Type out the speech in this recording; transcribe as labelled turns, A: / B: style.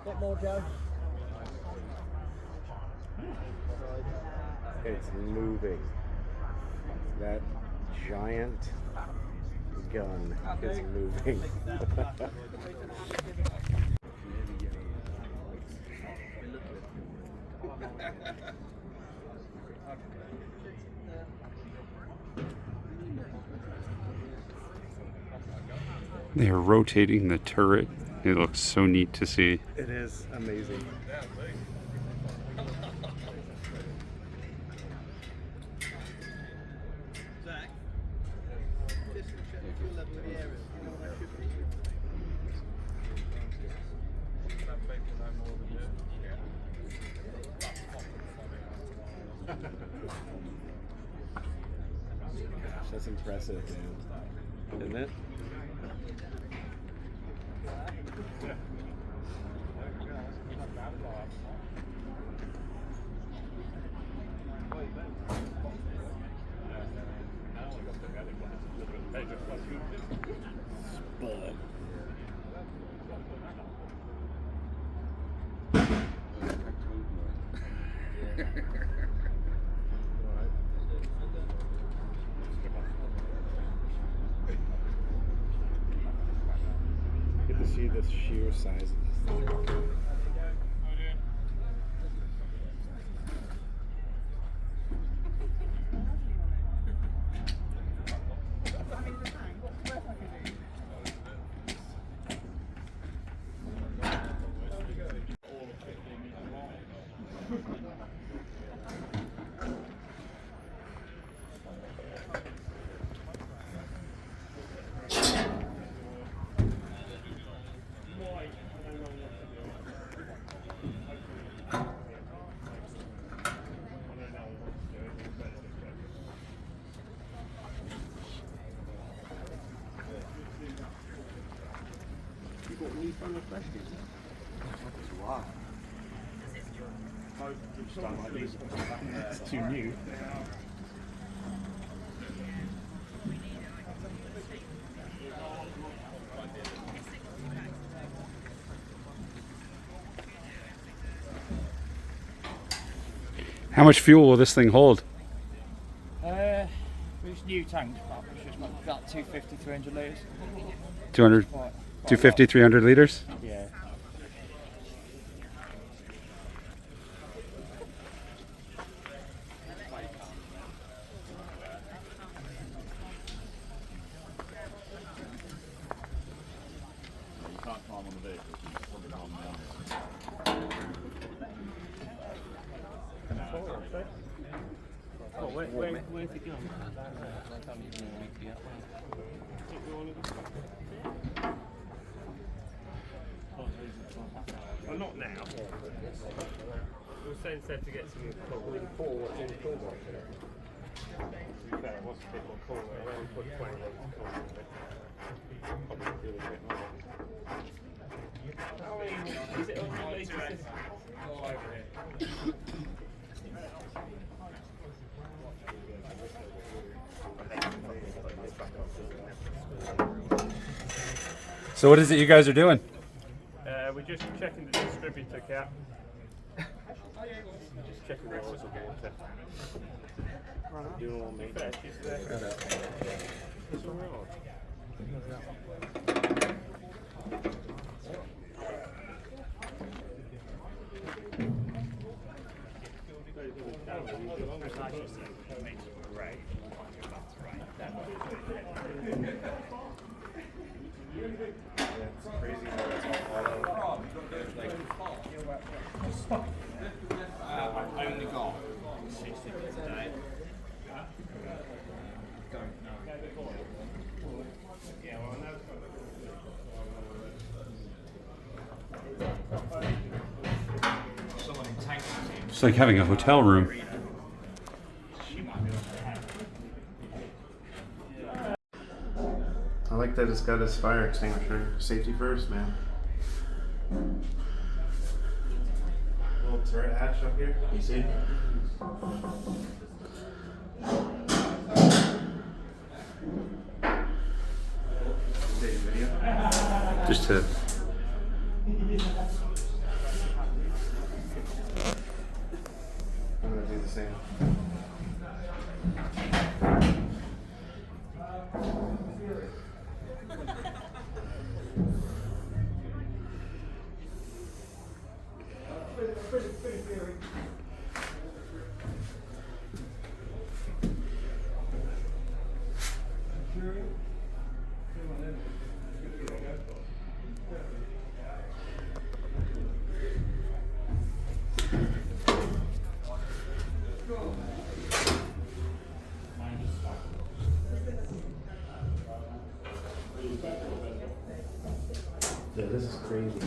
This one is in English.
A: Bit more, Joe.
B: It's moving. That giant gun is moving.
C: They are rotating the turret. It looks so neat to see.
B: It is amazing. That's impressive, man. Isn't it? Spud. Get to see the sheer size of this thing. Any further questions? Wow. It's too new.
C: How much fuel will this thing hold?
A: It's new tanks, but it's about 250, 300 litres.
C: 200, 250, 300 liters?
A: Yeah. Where's it going?
D: Well, not now. We were saying said to get some cool. In four, what's in cool one? To be fair, it was a bit more cool. Around 20 probably really a bit more. How many? Is it on the latest system? All over here.
C: So what is it you guys are doing?
D: We're just checking the distributor cap. Just checking the oils of water.
B: Doing a little maintenance.
D: It's all right.
B: It's crazy how it's all hollow.
A: I've only got 60 minutes a day. Someone in Tank Museum.
C: It's like having a hotel room.
B: I like that it's got his fire extinguisher. Safety first, man. Little turret hatch up here. You see? Take a video.
C: Just to
B: Yeah, this is crazy.